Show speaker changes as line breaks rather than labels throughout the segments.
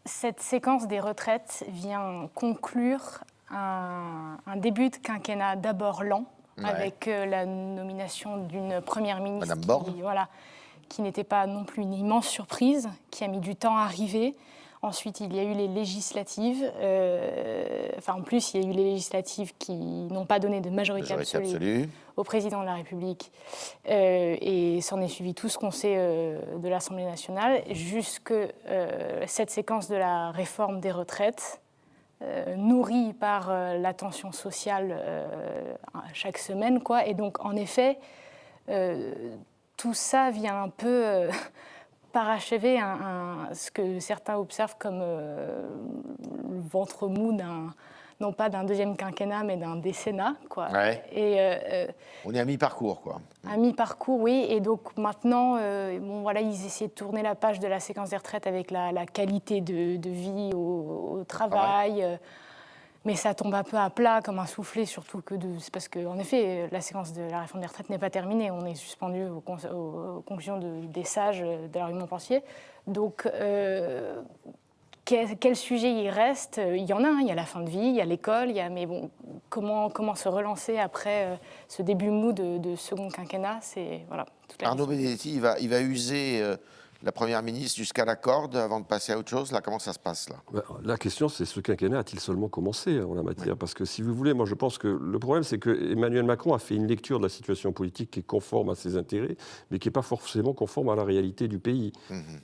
cette séquence des retraites vient conclure un début de quinquennat d'abord lent, avec la nomination d'une première ministre
Madame Borne.
qui n'était pas non plus une immense surprise, qui a mis du temps à arriver. Ensuite, il y a eu les législatives. En plus, il y a eu les législatives qui n'ont pas donné de majorité absolue au président de la République. Et s'en est suivi tout ce qu'on sait de l'Assemblée nationale, jusque cette séquence de la réforme des retraites, nourrie par la tension sociale chaque semaine, quoi. Et donc, en effet, tout ça vient un peu parachever ce que certains observent comme le ventre mou non pas d'un deuxième quinquennat, mais d'un décennat, quoi.
Ouais.
Et,
on est à mi-parcours, quoi.
À mi-parcours, oui. Et donc maintenant, ils essaient de tourner la page de la séquence des retraites avec la qualité de vie au travail. Mais ça tombe un peu à plat, comme un soufflet, surtout c'est parce qu'en effet, la séquence de la réforme des retraites n'est pas terminée. On est suspendu aux conclusions des sages de l'argument pensier. Donc, quel sujet il reste? Il y en a un, il y a la fin de vie, il y a l'école, mais bon, comment se relancer après ce début mou de second quinquennat? C'est, voilà, toute la
Arnaud Benedetti, il va user la Première ministre jusqu'à la corde avant de passer à autre chose. Là, comment ça se passe, là?
La question, c'est ce quinquennat a-t-il seulement commencé en la matière? Parce que si vous voulez, moi je pense que le problème, c'est que Emmanuel Macron a fait une lecture de la situation politique qui est conforme à ses intérêts, mais qui n'est pas forcément conforme à la réalité du pays.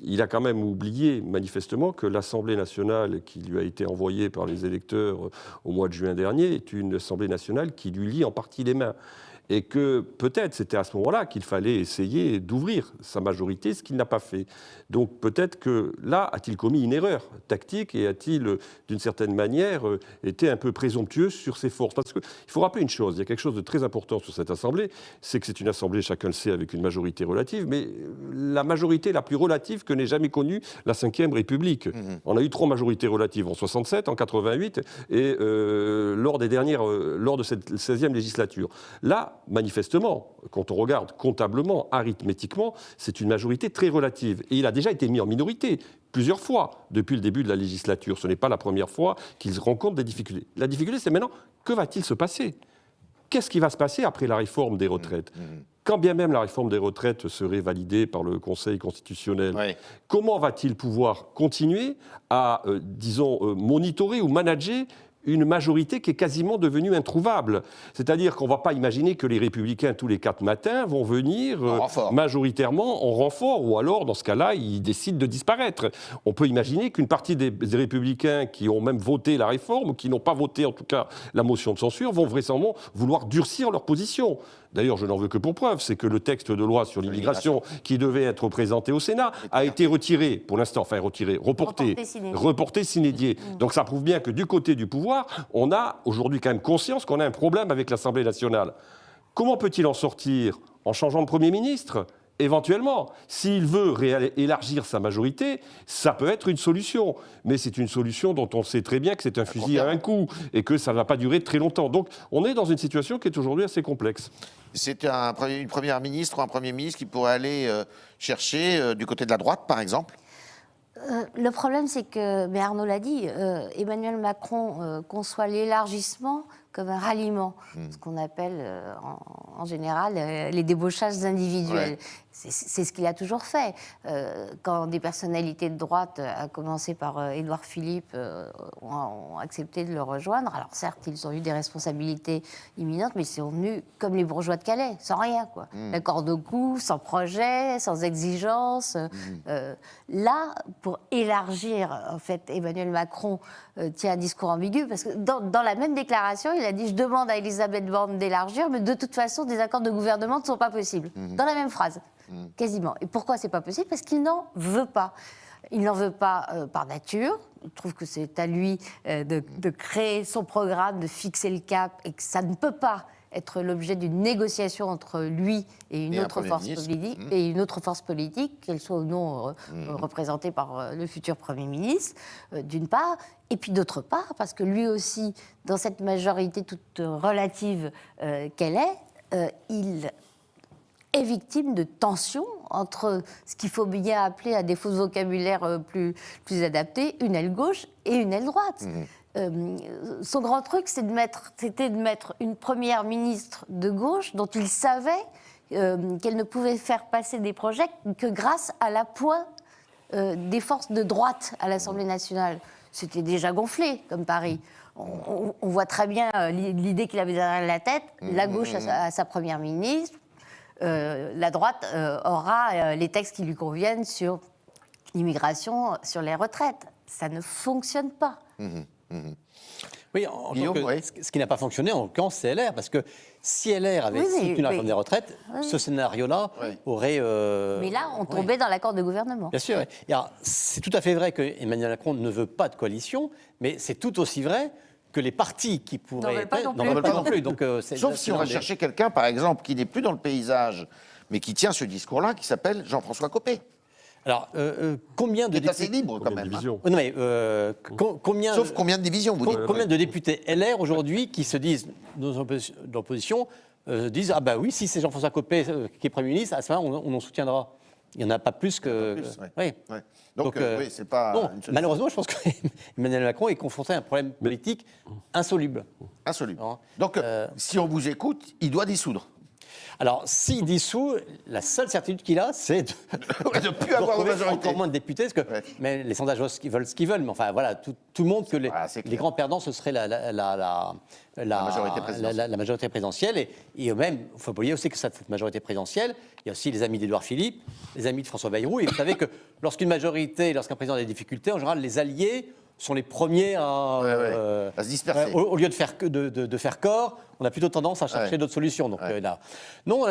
Il a quand même oublié, manifestement, que l'Assemblée nationale qui lui a été envoyée par les électeurs au mois de juin dernier est une Assemblée nationale qui lui lie en partie les mains. Et que peut-être c'était à ce moment-là qu'il fallait essayer d'ouvrir sa majorité, ce qu'il n'a pas fait. Donc peut-être que là, a-t-il commis une erreur tactique et a-t-il, d'une certaine manière, été un peu présomptueux sur ses forces? Parce qu'il faut rappeler une chose, il y a quelque chose de très important sur cette Assemblée, c'est que c'est une Assemblée, chacun le sait, avec une majorité relative, mais la majorité la plus relative que n'ait jamais connue la Ve République. On a eu 3 majorités relatives en 67, en 88 et lors de cette 16e législature. Là, manifestement, quand on regarde comptablement, arithmétiquement, c'est une majorité très relative. Et il a déjà été mis en minorité plusieurs fois depuis le début de la législature. Ce n'est pas la première fois qu'il rencontre des difficultés. La difficulté, c'est maintenant, que va-t-il se passer? Qu'est-ce qui va se passer après la réforme des retraites? Quand bien même la réforme des retraites serait validée par le Conseil constitutionnel, comment va-t-il pouvoir continuer à, monitorer ou manager une majorité qui est quasiment devenue introuvable? C'est-à-dire qu'on ne va pas imaginer que les Républicains, tous les 4 matins, vont venir majoritairement en renfort, ou alors, dans ce cas-là, ils décident de disparaître. On peut imaginer qu'une partie des Républicains qui ont même voté la réforme, ou qui n'ont pas voté, en tout cas, la motion de censure, vont vraisemblablement vouloir durcir leur position. D'ailleurs, je n'en veux que pour preuve, c'est que le texte de loi sur l'immigration qui devait être présenté au Sénat a été retiré, pour l'instant, reporté sine die. Donc ça prouve bien que du côté du pouvoir, on a aujourd'hui quand même conscience qu'on a un problème avec l'Assemblée nationale. Comment peut-il en sortir? En changeant de Premier ministre? Éventuellement, s'il veut élargir sa majorité, ça peut être une solution. Mais c'est une solution dont on sait très bien que c'est un fusil à un coup et que ça ne va pas durer très longtemps. Donc on est dans une situation qui est aujourd'hui assez complexe.
C'est une première ministre ou un Premier ministre qui pourrait aller chercher du côté de la droite, par exemple?
Le problème, c'est que, mais Arnaud l'a dit, Emmanuel Macron conçoit l'élargissement comme un ralliement, ce qu'on appelle en général les débauchages individuels. Ouais. C'est ce qu'il a toujours fait. Quand des personnalités de droite, à commencer par Édouard Philippe, ont accepté de le rejoindre, alors certes, ils ont eu des responsabilités imminentes, mais ils sont venus comme les bourgeois de Calais, sans rien, quoi. D'accord de coup, sans projet, sans exigence. Là, pour élargir, en fait, Emmanuel Macron tient un discours ambigu, parce que dans la même déclaration, il a dit « Je demande à Elisabeth Borne d'élargir, mais de toute façon, des accords de gouvernement ne sont pas possibles. » Dans la même phrase, quasiment. Et pourquoi c'est pas possible? Parce qu'il n'en veut pas. Il n'en veut pas par nature. Il trouve que c'est à lui de créer son programme, de fixer le cap, et que ça ne peut pas être l'objet d'une négociation entre lui et une autre force politique, qu'elle soit ou non représentée par le futur Premier ministre, d'une part, et puis d'autre part, parce que lui aussi, dans cette majorité toute relative qu'elle est, il est victime de tensions entre ce qu'il faut bien appeler, à défaut de vocabulaire plus adapté, une aile gauche et une aile droite. Son grand truc, c'était de mettre une première ministre de gauche dont il savait qu'elle ne pouvait faire passer des projets que grâce à l'appui des forces de droite à l'Assemblée nationale. C'était déjà gonflé, comme Paris. On voit très bien l'idée qu'il avait derrière la tête. La gauche a sa première ministre, la droite aura les textes qui lui conviennent sur l'immigration, sur les retraites. Ça ne fonctionne pas.
Oui, ce qui n'a pas fonctionné, en l'occurrence, c'est LR, parce que si LR avait soutenu la réforme des retraites, ce scénario-là aurait...
Mais là, on tombait dans l'accord de gouvernement.
Bien sûr. Et alors, c'est tout à fait vrai que Emmanuel Macron ne veut pas de coalition, mais c'est tout aussi vrai que les partis qui pourraient...
N'en veulent pas non plus.
Donc,
Sauf si on va chercher quelqu'un, par exemple, qui n'est plus dans le paysage, mais qui tient ce discours-là, qui s'appelle Jean-François Copé.
Alors, combien de
députés... C'est assez libre, quand même.
Non, mais, combien...
Sauf combien de divisions, vous dites.
Combien de députés LR, aujourd'hui, qui se disent, dans l'opposition, disent « Ah bah oui, si c'est Jean-François Copé qui est Premier ministre, à ce moment-là, on soutiendra ». Il n'y en a pas plus que...
Oui. Donc oui, c'est pas...
Non, malheureusement, je pense qu'Emmanuel Macron est confronté à un problème politique insoluble.
Insoluble.
Non.
Donc, si on vous écoute, il doit dissoudre.
Alors, s'il dissout, la seule certitude qu'il a, c'est de
ne plus avoir de majorité.
Encore moins de députés, parce que mais les sondages veulent ce qu'ils veulent. Mais enfin, voilà, tout montre que les grands perdants, ce serait la majorité présidentielle. Et même, il faut pas oublier aussi que cette majorité présidentielle, il y a aussi les amis d'Édouard Philippe, les amis de François Bayrou. Et vous savez que lorsqu'un président a des difficultés, en général, les alliés sont les premiers à
se disperser.
Au lieu de faire corps, on a plutôt tendance à chercher d'autres solutions. Donc, là. Non,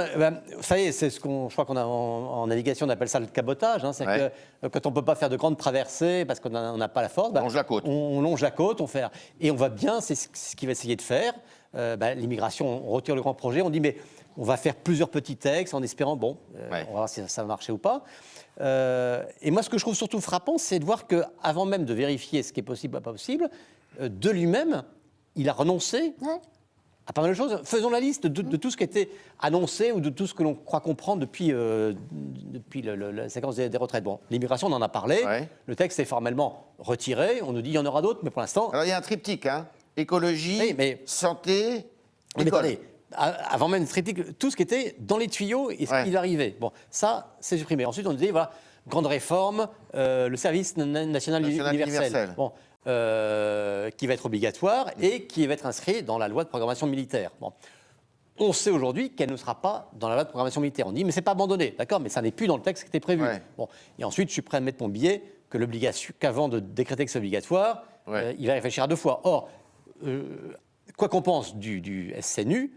ça y est, c'est je crois qu'on a en navigation, on appelle ça le cabotage. C'est que quand on ne peut pas faire de grandes traversées parce qu'on n'a pas la force,
on longe la côte.
On longe la côte, et on va bien, c'est ce qu'il va essayer de faire. L'immigration, on retire le grand projet, on dit mais on va faire plusieurs petits textes en espérant, on va voir si ça va marcher ou pas. Et moi, ce que je trouve surtout frappant, c'est de voir qu'avant même de vérifier ce qui est possible ou pas possible, de lui-même, il a renoncé à pas mal de choses. Faisons la liste de tout ce qui a été annoncé ou de tout ce que l'on croit comprendre depuis la séquence des retraites. Bon, l'immigration, on en a parlé. Le texte est formellement retiré. On nous dit qu'il y en aura d'autres, mais pour l'instant...
Alors, il y a un triptyque, écologie, santé, école.
Avant même tout ce qui était dans les tuyaux et ce qui va arriver. Bon, ça, c'est supprimé. Ensuite, on dit, voilà, grande réforme, le service national universel. Bon, qui va être obligatoire et qui va être inscrit dans la loi de programmation militaire. Bon. On sait aujourd'hui qu'elle ne sera pas dans la loi de programmation militaire. On dit, mais c'est pas abandonné, d'accord, mais ça n'est plus dans le texte qui était prévu. Bon. Et ensuite, je suis prêt à mettre mon billet qu'avant de décréter que c'est obligatoire, il va réfléchir à deux fois. Or, quoi qu'on pense du SNU,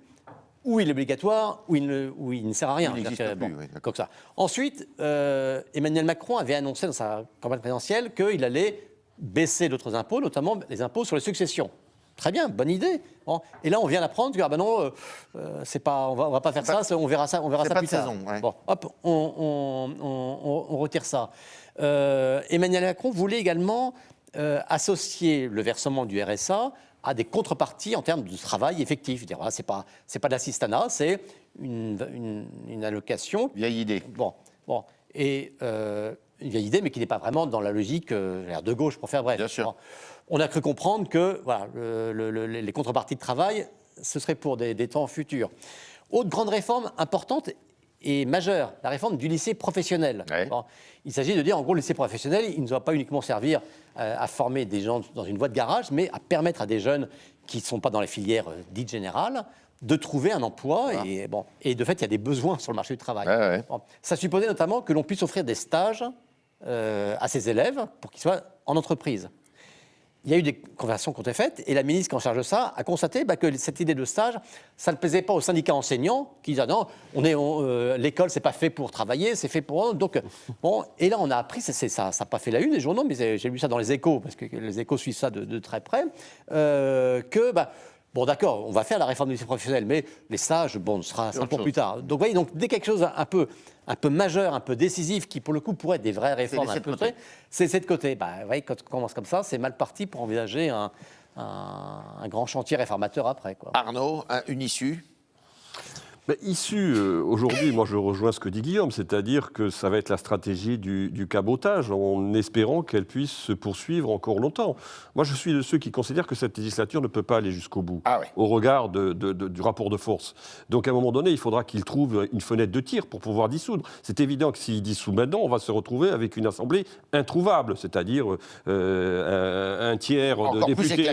où il est obligatoire, où il ne sert à rien.
Il n'existe plus,
comme ça. Ensuite, Emmanuel Macron avait annoncé dans sa campagne présidentielle qu'il allait baisser d'autres impôts, notamment les impôts sur les successions. Très bien, bonne idée. Bon. Et là, on vient d'apprendre que non, on va pas faire ça, on verra ça plus tard. Bon, hop, on retire ça. Emmanuel Macron voulait également associer le versement du RSA à des contreparties en termes de travail effectif. Dire, voilà, c'est pas de l'assistanat, c'est une allocation.
Vieille idée.
Bon. Et une vieille idée, mais qui n'est pas vraiment dans la logique de gauche, pour faire bref.
Bien sûr.
Bon. On a cru comprendre que voilà, les contreparties de travail, ce serait pour des temps futurs. Autre grande réforme importante et majeure, la réforme du lycée professionnel. Bon, il s'agit de dire, en gros, le lycée professionnel, il ne doit pas uniquement servir à former des gens dans une voie de garage, mais à permettre à des jeunes qui ne sont pas dans les filières dites générales de trouver un emploi. Et de fait, il y a des besoins sur le marché du travail. Bon, ça supposait notamment que l'on puisse offrir des stages à ces élèves pour qu'ils soient en entreprise. Il y a eu des conversations qui ont été faites et la ministre qui en charge de ça a constaté que cette idée de stage, ça ne plaisait pas aux syndicats enseignants qui disaient non, l'école c'est pas fait pour travailler, c'est fait pour donc bon. Et là on a appris, ça n'a pas fait la une des journaux, mais j'ai lu ça dans les Échos parce que les Échos suivent ça de très près, que bon d'accord, on va faire la réforme du lycée professionnel, mais les stages, ce sera pour plus tard. Donc vous voyez, dès quelque chose un peu majeur, un peu décisif, qui pour le coup pourrait être des vraies réformes, c'est de côté. Vous voyez, quand on commence comme ça, c'est mal parti pour envisager un grand chantier réformateur après.
Arnaud, une issue?
Issu, aujourd'hui, moi je rejoins ce que dit Guillaume, c'est-à-dire que ça va être la stratégie du cabotage, en espérant qu'elle puisse se poursuivre encore longtemps. Moi je suis de ceux qui considèrent que cette législature ne peut pas aller jusqu'au bout, au regard du rapport de force. Donc à un moment donné, il faudra qu'il trouve une fenêtre de tir pour pouvoir dissoudre. C'est évident que s'il dissout maintenant, on va se retrouver avec une assemblée introuvable, c'est-à-dire un tiers de députés,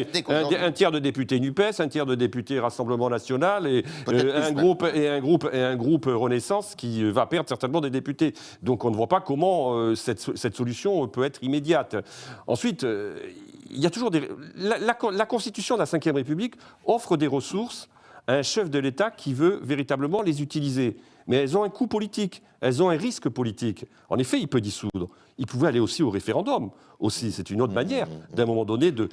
un tiers de députés NUPES, un tiers de députés Rassemblement National et un groupe Renaissance qui va perdre certainement des députés. Donc on ne voit pas comment cette solution peut être immédiate. Ensuite, il y a toujours la Constitution de la Ve République offre des ressources à un chef de l'État qui veut véritablement les utiliser. Mais elles ont un coût politique, elles ont un risque politique. En effet, il peut dissoudre. Il pouvait aller aussi au référendum. Aussi, c'est une autre manière, d'un moment donné, de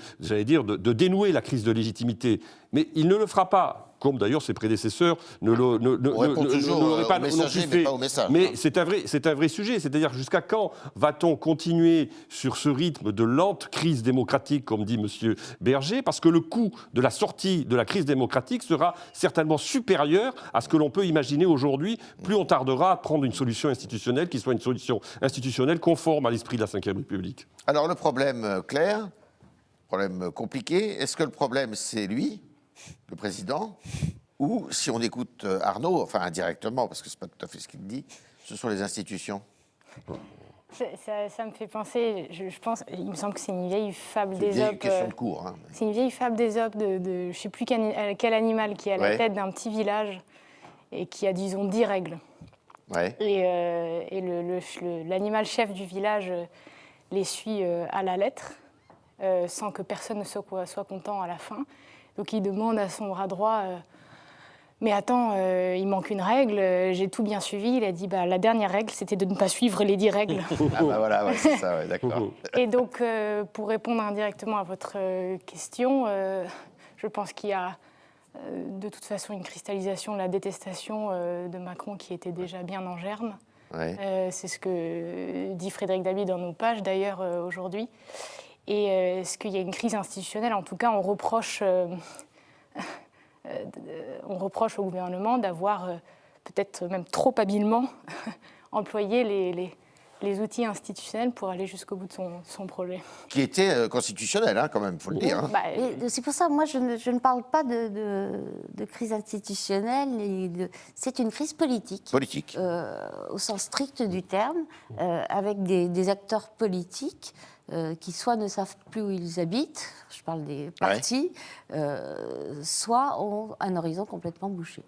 dénouer la crise de légitimité. Mais il ne le fera pas, comme d'ailleurs ses prédécesseurs ne l'auraient pas non plus fait. Mais c'est un vrai sujet. C'est-à-dire jusqu'à quand va-t-on continuer sur ce rythme de lente crise démocratique, comme dit M. Berger, parce que le coût de la sortie de la crise démocratique sera certainement supérieur à ce que l'on peut imaginer aujourd'hui. Plus on tardera à prendre une solution institutionnelle qui soit une solution institutionnelle conforme à l'esprit de la Ve République.
Alors le problème clair, problème compliqué, est-ce que le problème c'est lui, le président, ou si on écoute Arnaud, enfin indirectement, parce que c'est pas tout à fait ce qu'il dit, ce sont les institutions?
Ça me fait penser, je pense, il me semble que c'est une vieille fable d'Ésope.
C'est une vieille question de cours. Hein.
C'est une vieille fable d'Ésope de je ne sais plus quel animal qui est à la tête d'un petit village et qui a, disons, 10 règles.
Ouais.
Et l'animal chef du village les suit à la lettre, sans que personne ne soit content à la fin. Donc il demande à son bras droit mais attends, il manque une règle, j'ai tout bien suivi. Il a dit la dernière règle, c'était de ne pas suivre les 10 règles.
Ah bah voilà, c'est ça, d'accord.
Et donc, pour répondre indirectement à votre question, je pense qu'il y a de toute façon une cristallisation de la détestation de Macron qui était déjà bien en germe. Ouais. C'est ce que dit Frédéric Dabi dans nos pages, d'ailleurs, aujourd'hui. Et est-ce qu'il y a une crise institutionnelle? En tout cas, on reproche au gouvernement d'avoir peut-être même trop habilement employé les outils institutionnels pour aller jusqu'au bout de son projet.
Qui était constitutionnel, hein, quand même, il faut le dire. Hein.
C'est pour ça, moi, je ne parle pas de crise institutionnelle. C'est une crise politique.
Politique.
Au sens strict du terme, avec des acteurs politiques qui soit ne savent plus où ils habitent, je parle des partis, soit ont un horizon complètement bouché.